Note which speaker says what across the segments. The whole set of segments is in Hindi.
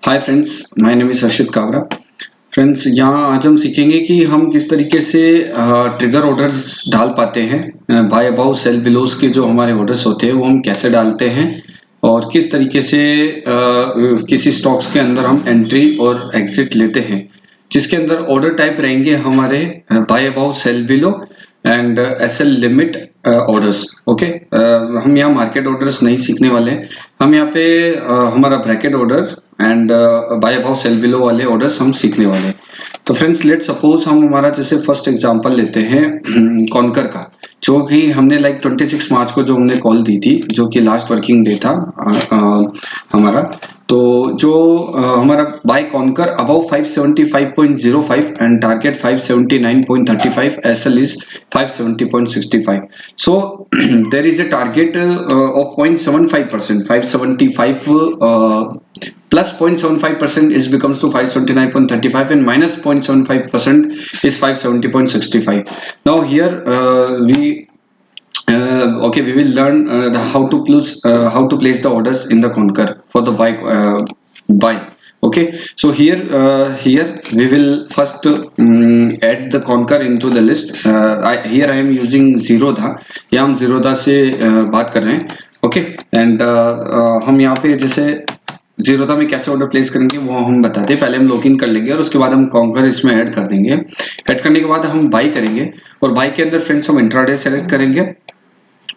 Speaker 1: Hi friends, my name is Harshit कावरा। Friends, यहाँ आज हम सीखेंगे कि हम किस तरीके से ट्रिगर ऑर्डर्स डाल पाते हैं। बाय अबाउ सेल बिलोज के जो हमारे ऑर्डर्स होते हैं वो हम कैसे डालते हैं और किस तरीके से किसी स्टॉक्स के अंदर हम एंट्री और एग्जिट लेते हैं, जिसके अंदर ऑर्डर टाइप रहेंगे हमारे buy above sell below and SL limit orders. Okay, हम यहाँ मार्केट ऑर्डर्स नहीं सीखने वाले हैं। हम यहाँ पे हमारा bracket order and buy above sell below वाले ऑर्डर्स हम सीखने वाले हैं। तो फ्रेंड्स, लेट सपोज हम हमारा जैसे फर्स्ट एग्जांपल लेते हैं कॉन्कर का, जो कि हमने लाइक 26 मार्च को जो हमने कॉल दी थी, जो कि लास्ट वर्किंग डे था हमारा। तो जो हमारा buy Concor above 575.05 and target 579.35, SL is 570.65. So there is a target of 0.75%. 575 plus 0.75% is becomes to 579.35 and minus 0.75% is 570.65. Now here we will learn how to place the orders in the Concur for the buy. Okay, so here we will first add the Concur into the list. Here I am using Zerodha. यहाँ हम Zerodha से बात कर रहे हैं. Okay, and हम यहाँ पे जैसे Zerodha में कैसे ऑर्डर प्लेस करेंगे वो हम बताते हैं। पहले हम लॉगिन कर लेंगे और उसके बाद हम Concur इसमें ऐड कर देंगे। ऐड करने के बाद हम बाई करेंगे और बाई के अंदर फ्रेंड्स हम इंट्राडे सेलेक्ट करेंगे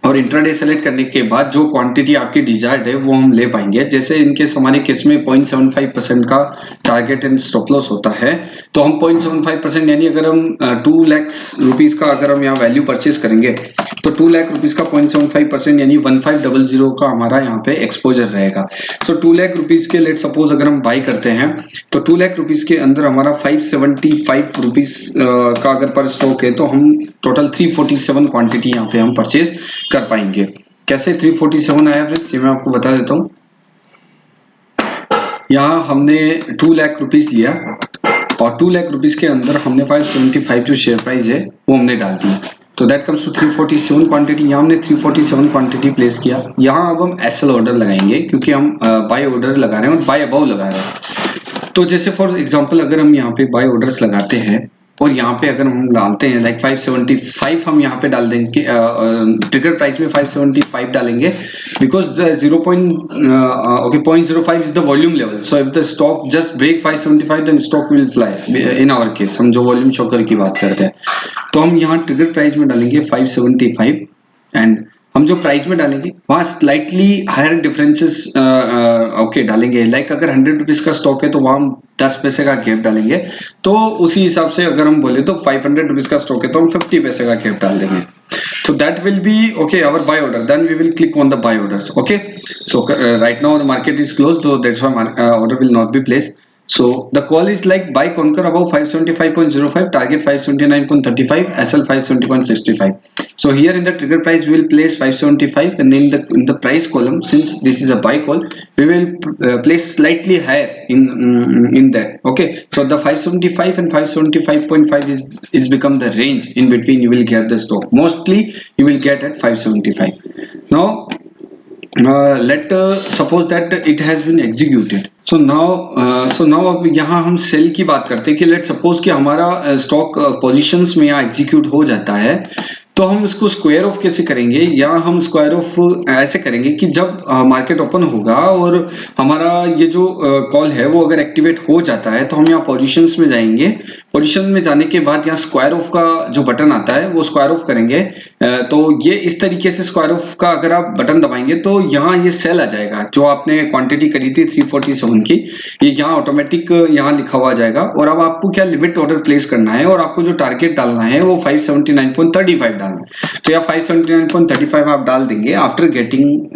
Speaker 1: और इंट्राडे सेलेक्ट करने के बाद जो क्वांटिटी आपकी डिजायर्ड है वो हम ले पाएंगे। जैसे इनके हमारे केस में 0.75% का टारगेट एंड स्टॉप लॉस होता है, तो हम 0.75% यानी अगर हम 2 लाख रुपीस का अगर हम यहाँ वैल्यू परचेज करेंगे तो 2 लाख रुपीस का 0.75% यानी 1500 का हमारा यहाँ पे एक्सपोजर रहेगा। सो 2 लाख रुपीस के लेट सपोज अगर हम बाई करते हैं तो 2 लाख रुपीस के अंदर हमारा 575 रुपीस का अगर पर स्टॉक है तो हम टोटल 347 क्वांटिटी यहाँ पे हम परचेज कर पाएंगे। कैसे 347 आया फ्रेंड्स, ये मैं आपको बता देता हूँ। यहाँ हमने 2 लाख रुपीस लिया और 2 लाख रुपीस के अंदर हमने 575 जो शेयर प्राइस है वो हमने डाल दी, तो दैट कम्स टू 347 क्वांटिटी। यहाँ हमने 347 क्वांटिटी प्लेस किया। यहाँ अब हम एसएल ऑर्डर लगाएंगे क्योंकि हम बाय ऑर्डर लगा रहे हैं और बाय अबाउ लगा रहे हैं। तो जैसे फॉर एग्जांपल अगर हम यहाँ पे बाय ऑर्डर्स लगाते हैं और यहाँ पे अगर हम डालते हैं लाइक 575 हम यहाँ पे डाल देंगे, ट्रिगर प्राइस में 575 डालेंगे because 0.05 is the volume level. So if the stock just break 575 then stock will fly. In our case हम जो वॉल्यूम शॉकर की बात करते हैं, तो हम यहाँ ट्रिगर प्राइस में डालेंगे 575 एंड हम जो प्राइस में डालेंगे वहाँ स्लाइटली हायर डिफरेंसेस ओके डालेंगे। लाइक अगर 100 रुपीज का स्टॉक है तो वहाँ हम 10 पैसे का गैप डालेंगे। तो उसी हिसाब से अगर हम बोले तो 500 रुपीज का स्टॉक है तो हम 50 पैसे का गैप डाल देंगे। So that will be okay our buy order. Then we will click on the buy orders. Okay, so right now the market is closed, so that's why order will not be placed. So the call is like buy Concur above 575.05, target 579.35, SL 570.65. So here in the trigger price we will place 575 and in the price column, since this is a buy call, we will place slightly higher in that. Okay, so the 575 and 575.5 is become the range in between you will get the stock. Mostly you will get at 575. Now let suppose that it has been executed. So now अब यहाँ हम सेल की बात करते हैं कि लेट सपोज कि हमारा स्टॉक पोजीशंस में यहाँ एग्जीक्यूट हो जाता है, तो हम इसको स्क्वायर ऑफ कैसे करेंगे। या हम स्क्वायर ऑफ ऐसे करेंगे कि जब मार्केट ओपन होगा और हमारा ये जो कॉल है वो अगर एक्टिवेट हो जाता है तो हम यहाँ पोजीशंस में जाएंगे। पोजीशन में जाने के बाद यहाँ स्क्वायर ऑफ का जो बटन आता है वो स्क्वायर ऑफ करेंगे। तो ये इस तरीके से स्क्वायर ऑफ का अगर आप बटन दबाएंगे तो यहाँ ये सेल आ जाएगा। जो आपने क्वांटिटी करी थी 347 की, ये यहाँ ऑटोमेटिक यहाँ लिखा हुआ जाएगा। और अब आपको क्या लिमिट ऑर्डर प्लेस करना है और आपको जो टारगेट डालना है वो 579.35 डालना है। तो यहाँ 579.35 आप डाल देंगे after getting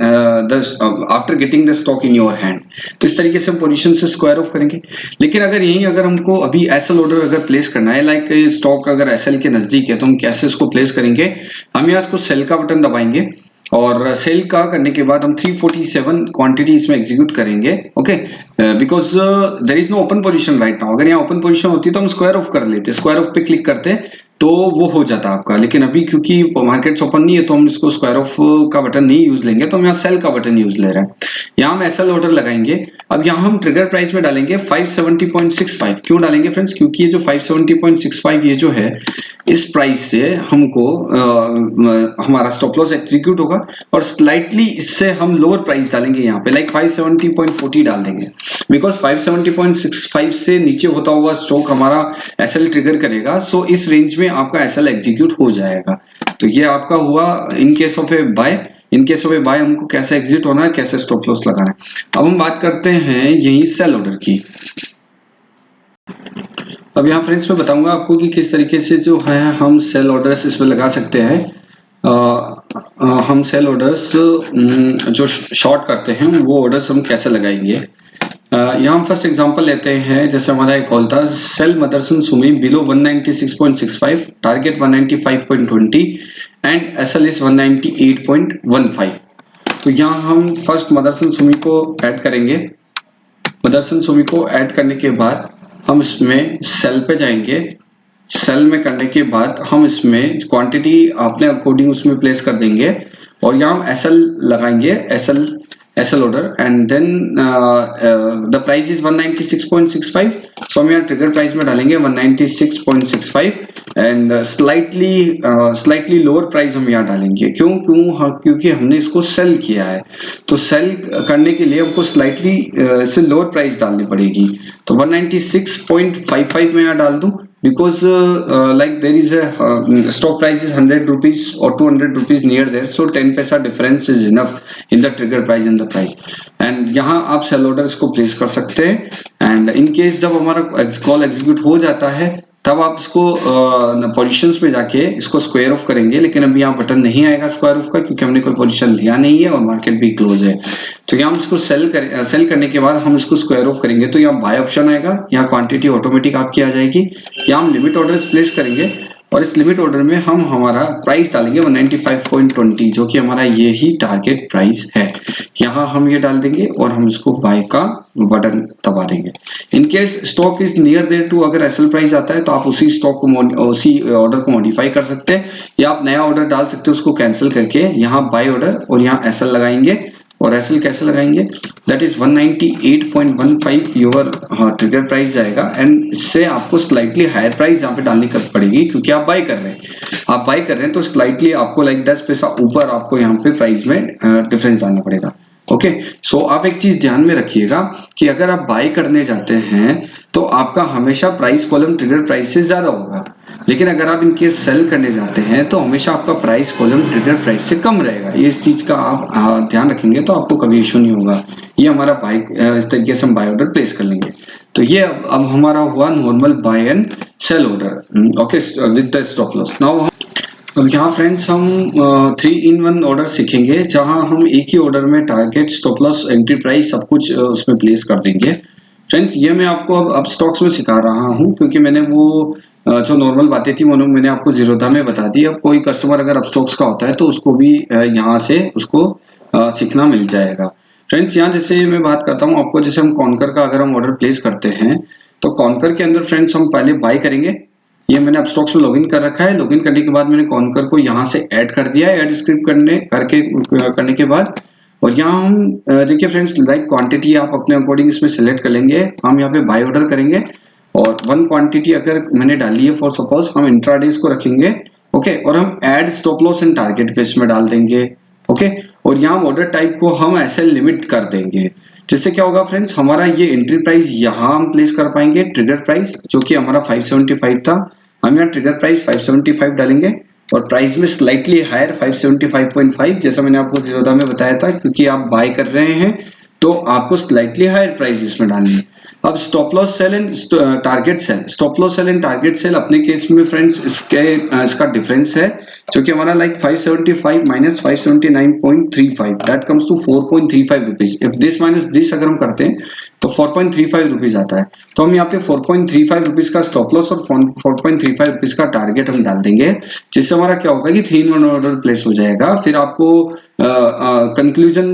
Speaker 1: the stock in your hand. तो इस तरीके से हम पोजीशन से स्क्वायर ऑफ करेंगे। लेकिन अगर हमको अभी एसएल ऑर्डर अगर प्लेस करना है, लाइक स्टॉक अगर एसएल के नजदीक है, तो हम कैसे इसको प्लेस करेंगे। हम यहाँ इसको सेल का बटन दबाएंगे और सेल का करने के बाद हम 347 क्वांटिटी इसमें एग्जीक्यूट करेंगे। Okay, because there is no open position right now. अगर यहाँ ओपन पोजीशन होती तो हम स्क्वायर ऑफ कर लेते। स्क्वायर ऑफ पे क्लिक करते तो वो हो जाता आपका। लेकिन अभी क्योंकि मार्केट्स ओपन नहीं है तो हम इसको स्क्वायर ऑफ का बटन नहीं यूज लेंगे, तो हम यहाँ सेल का बटन यूज ले रहे हैं। यहाँ हम एसएल ऑर्डर लगाएंगे। अब यहाँ हम ट्रिगर प्राइस में डालेंगे 570.65। क्यों डालेंगे फ्रेंड्स? क्योंकि ये जो 570.65 ये जो है, इस प्राइस से हमको हमारा स्टॉप लॉस एग्जीक्यूट होगा और स्लाइटली इससे हम लोअर प्राइस डालेंगे यहाँ पे, लाइक 570.40 डाल देंगे। बिकॉज 570.65 से नीचे होता हुआ स्टॉक हमारा एसएल ट्रिगर करेगा, सो इस रेंज में आपका एसएल एग्जीक्यूट हो जाएगा। तो ये आपका हुआ in case of a buy. In case of a buy हमको कैसे एग्जिट होना है, कैसे स्टॉप लॉस लगाना है। अब हम बात करते हैं यही सेल ऑर्डर की। अब यहाँ फ्रेंड्स मैं बताऊंगा आपको कि किस तरीके से जो है हम सेल ऑर्डर्स इसमें लगा सकते हैं। हम सेल ऑर्डर्स जो शॉर्ट करते हैं वो ऑर्डर्स हम कैसे लगाएंगे। यहाँ हम फर्स्ट एग्जांपल लेते हैं। जैसे हमारा एक कॉल था, sell Motherson Sumi below 196.65, target 195.20 and SL is 198.15। तो यहाँ हम फर्स्ट मदरसन सुमी को ऐड करेंगे। मदरसन सुमी को ऐड करने के बाद हम इसमें सेल पे जाएंगे। सेल में करने के बाद हम इसमें क्वांटिटी अपने अकॉर्डिंग उसमें प्लेस कर देंगे और यहाँ हम एसएल लगाएंगे, SL order, and then the price is 196.65। सो हम यहाँ ट्रिगर प्राइस में डालेंगे 196.65 एंड स्लाइटली लोअर प्राइस हम यहाँ डालेंगे। क्योंकि हमने इसको सेल किया है, तो सेल करने के लिए हमको स्लाइटली से लोअर प्राइस डालनी पड़ेगी। तो 196.55 में यहाँ डाल दूं, because like there is a stock price is 100 rupees or 200 rupees near there, so 10 paisa difference is enough in the trigger price and the price, and यहाँ आप सेल ऑर्डर इसको प्लेस कर सकते हैं। एंड इन केस जब हमारा कॉल एग्जीक्यूट हो जाता है तब आप इसको पोजीशंस में जाके इसको स्क्वायर ऑफ करेंगे। लेकिन अभी यहाँ बटन नहीं आएगा स्क्वायर ऑफ का, क्योंकि हमने कोई पोजीशन लिया नहीं है और मार्केट भी क्लोज है। तो यहाँ हम इसको सेल करने के बाद हम इसको स्क्वायर ऑफ करेंगे तो यहाँ बाय ऑप्शन आएगा, यहाँ क्वांटिटी ऑटोमेटिक आपकी आ जाएगी। यहाँ हम लिमिट ऑर्डर्स प्लेस करेंगे और इस लिमिट ऑर्डर में हम हमारा प्राइस डालेंगे 195.20, जो कि हमारा यही टारगेट प्राइस है। यहाँ हम ये डाल देंगे और हम इसको बाय का बटन दबा देंगे। In case stock is near there too, अगर एसएल प्राइस आता है तो आप उसी स्टॉक को उसी ऑर्डर को मॉडिफाई कर सकते हैं, या आप नया ऑर्डर डाल सकते हैं उसको कैंसिल करके। यहाँ बाय ऑर्डर और यहाँ एसएल लगाएंगे, और एसएल कैसे लगाएंगे, that is 198.15 your trigger price जाएगा। एंड इससे आपको स्लाइटली हायर प्राइस यहाँ पे डालनी पड़ेगी, क्योंकि आप बाय कर रहे हैं तो स्लाइटली आपको लाइक 10 पैसा ऊपर आपको यहाँ पे प्राइस में डिफरेंस डालना पड़ेगा। ओके, सो आप एक चीज ध्यान में रखिएगा कि अगर आप बाय करने जाते हैं तो आपका हमेशा प्राइस कॉलम ट्रिगर प्राइस से ज्यादा होगा, लेकिन अगर आप इनके सेल करने जाते हैं तो हमेशा आपका प्राइस कॉलम ट्रिगर प्राइस से कम रहेगा। ये इस चीज का आप ध्यान रखेंगे तो आपको कभी इशू नहीं होगा। ये हमारा बाय, इस तरीके से हम बाय ऑर्डर प्लेस कर लेंगे। तो ये अब हमारा हुआ normal buy and sell order, okay, with the stop loss. Now अब यहाँ फ्रेंड्स हम 3-in-1 ऑर्डर सीखेंगे, जहां हम एक ही ऑर्डर में target, stop loss, entry price सब कुछ उसमें प्लेस कर देंगे। फ्रेंड्स ये मैं आपको अब स्टॉक्स में सिखा रहा हूँ, क्योंकि मैंने वो जो नॉर्मल बातें थी वो मैंने आपको जीरोधा में बता दी। अब कोई कस्टमर अगर अब स्टॉक्स का होता है तो उसको भी यहाँ से उसको सीखना मिल जाएगा। फ्रेंड्स यहाँ जैसे मैं बात करता हूँ आपको, जैसे हम कॉन्कर का अगर हम ऑर्डर प्लेस करते हैं तो कॉन्कर के अंदर फ्रेंड्स हम पहले बाय करेंगे। ये मैंने अब स्टॉक्स में लॉगिन कर रखा है। लॉगिन करने के बाद मैंने कॉन्कर को यहाँ से ऐड कर दिया है, ऐड स्क्रिप्ट करने के बाद, और यहाँ हम देखिए फ्रेंड्स, लाइक क्वांटिटी आप अपने अकॉर्डिंग इसमें सेलेक्ट कर लेंगे। हम यहाँ पे बाय ऑर्डर करेंगे और 1 क्वांटिटी अगर मैंने डाली है फॉर सपोज, हम इंट्राडेज को रखेंगे, ओके, और हम add stop loss and target पे इसमें डाल देंगे, ओके, और यहाँ ऑर्डर टाइप को हम ऐसे लिमिट कर देंगे। जिससे क्या होगा फ्रेंड्स, हमारा ये एंट्री प्राइस यहाँ हम प्लेस कर पाएंगे, ट्रिगर प्राइस जो कि हमारा 575 था, हम यहाँ ट्रिगर प्राइस 575 डालेंगे और प्राइस में स्लाइटली हायर 575.5, जैसा मैंने आपको जीरोधा में बताया था, क्योंकि आप बाय कर रहे हैं तो आपको स्लाइटली हायर प्राइस इसमें डालनी है। अब stop loss sell and target sell, stop loss sell and target sell अपने केस में फ्रेंड्स इसका डिफरेंस है, जो कि हमारा like 575 minus 579.35, that comes to 4.35 rupees. If this minus this अगर हम करते हैं तो 4.35 रुपीज आता है। तो हम यहाँ पे 4.35 रुपीज का स्टॉप लॉस और 4.35 रुपीज का टारगेट हम डाल देंगे, जिससे हमारा क्या होगा कि 3-in-1 ऑर्डर प्लेस हो जाएगा। फिर आपको कंक्लूजन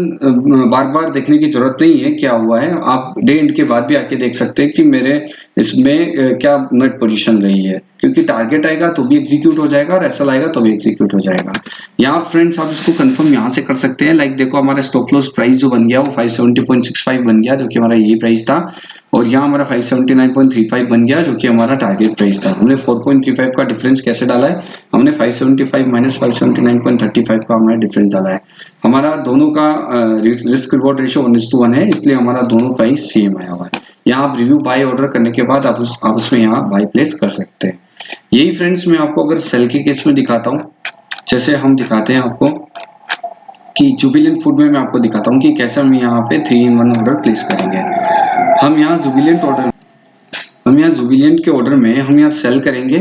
Speaker 1: बार बार देखने की जरूरत नहीं है क्या हुआ है, आप डे एंड के बाद भी आके देख सकते हैं कि मेरे इसमें क्या नेट पोजीशन रही है, क्योंकि टारगेट आएगा तो भी एग्जीक्यूट हो जाएगा और एसएल आएगा तो भी एग्जीक्यूट हो जाएगा। यहाँ फ्रेंड्स आप इसको कंफर्म यहाँ से कर सकते हैं। लाइक देखो हमारा स्टॉप लॉस प्राइस जो बन गया वो 570.65 बन गया, जो कि हमारा यही प्राइस था, और यहाँ हमारा 579.35 बन गया जो कि हमारा टारगेट प्राइस था। हमने 4.35 का डिफरेंस कैसे डाला है, हमने 575 माइनस 579.35 का हमारा डिफरेंस डाला है। हमारा दोनों का रिस्क रिवॉर्ड रेशियो 1:1 है, इसलिए हमारा दोनों प्राइस सेम आया हुआ है। यहाँ आप रिव्यू बाय ऑर्डर करने के बाद आप उसमें यहाँ बाय प्लेस कर सकते हैं। यही फ्रेंड्स मैं आपको अगर सेल के केस में दिखाता हूँ, जैसे हम दिखाते हैं आपको कि जुबिलेंट फूड में मैं आपको दिखाता हूँ कि कैसे हम यहाँ पे 3-in-1 ऑर्डर प्लेस करेंगे। हम यहाँ जुबिलेंट के ऑर्डर में हम यहाँ सेल करेंगे।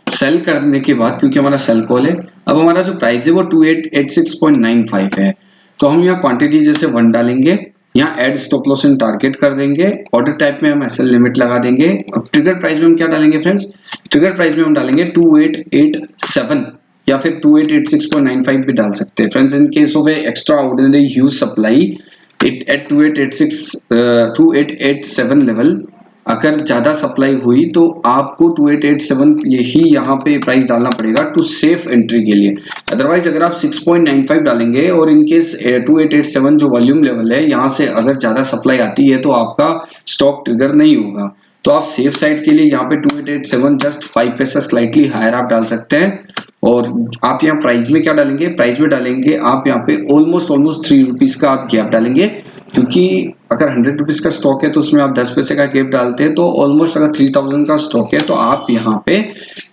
Speaker 1: सेल करने के बाद क्योंकि हमारा सेल कॉल है, अब हमारा जो प्राइस है वो 2886.95 है, तो हम यहाँ क्वांटिटी जैसे 1 डालेंगे, यहाँ add stop loss and target कर देंगे, ऑर्डर टाइप में हम एसएल लिमिट लगा देंगे। अब ट्रिगर प्राइस में हम क्या डालेंगे फ्रेंड्स, ट्रिगर प्राइस में हम डालेंगे 2887 या फिर 2886.95 भी डाल सकते हैं friends. In case of extraordinary huge supply at 2887 level अगर ज्यादा सप्लाई हुई तो आपको 2887 यही यहाँ पे प्राइस डालना पड़ेगा टू सेफ एंट्री के लिए। अदरवाइज अगर आप 6.95 डालेंगे और इनकेस 2887 जो वॉल्यूम लेवल है यहाँ से अगर ज्यादा सप्लाई आती है तो आपका स्टॉक ट्रिगर नहीं होगा। तो आप सेफ साइड के लिए यहाँ पे 2887 जस्ट 5 पैसा स्लाइटली हायर आप डाल सकते हैं। और आप यहाँ प्राइस में क्या डालेंगे, प्राइस में डालेंगे आप यहाँ पे ऑलमोस्ट 3 रुपीज का आप गैप डालेंगे, क्योंकि अगर 100 रुपीज का स्टॉक है तो उसमें आप 10 पैसे का गैप डालते हैं, तो ऑलमोस्ट अगर 3000 का स्टॉक है तो आप यहाँ पे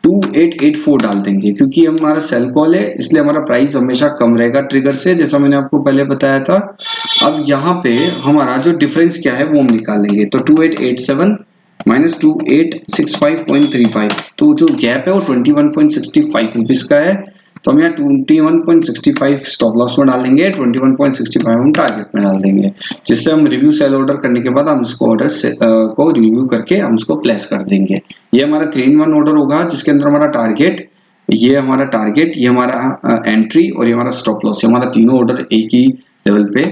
Speaker 1: 2884 डाल देंगे, क्योंकि हमारा सेल कॉल है इसलिए हमारा प्राइस हमेशा कम रहेगा ट्रिगर से, जैसा मैंने आपको पहले बताया था। अब यहाँ पे हमारा जो डिफरेंस क्या है वो हम निकालेंगे, तो 2887 माइनस 2865.35, तो जो गैप है वो 21.65 रुपीज का है, तो हम यहाँ 21.65 स्टॉप लॉस में डालेंगे, 21.65 हम टारगेट में डाल देंगे, जिससे हम रिव्यू सेल ऑर्डर करने के बाद हम उसको ऑर्डर को रिव्यू करके हम उसको प्लेस कर देंगे। ये हमारा 3-in-1 ऑर्डर होगा जिसके अंदर हमारा टारगेट, ये हमारा टारगेट, ये हमारा एंट्री और ये हमारा स्टॉप लॉस, हमारा तीनों ऑर्डर एक ही लेवल पे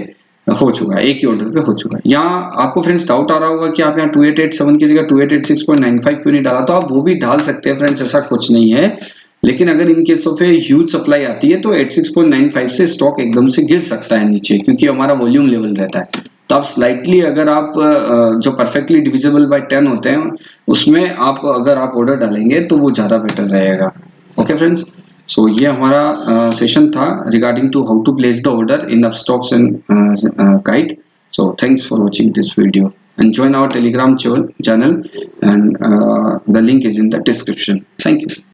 Speaker 1: हो चुका है, एक ही ऑर्डर पे हो चुका है। यहाँ आपको फ्रेंड्स डाउट आ रहा होगा कि आप यहाँ 2887 की जगह 2886.95 क्यों नहीं डाला, तो आप वो भी डाल सकते हैं फ्रेंड्स, ऐसा कुछ नहीं है। लेकिन अगर इन केस ऑफ ह्यूज सप्लाई आती है तो 86.95 से स्टॉक एकदम से गिर सकता है नीचे, क्योंकि हमारा वॉल्यूम लेवल रहता है। तो आप स्लाइटली अगर आप जो परफेक्टली डिविजिबल बाय 10 होते हैं उसमें आप अगर आप ऑर्डर डालेंगे तो वो ज्यादा बेटर रहेगा। ओके फ्रेंड्स, सो ये हमारा सेशन था regarding to how to place the order in Upstox and Kite. So thanks for watching this video and join our Telegram channel, and the link is in the description. Thank you.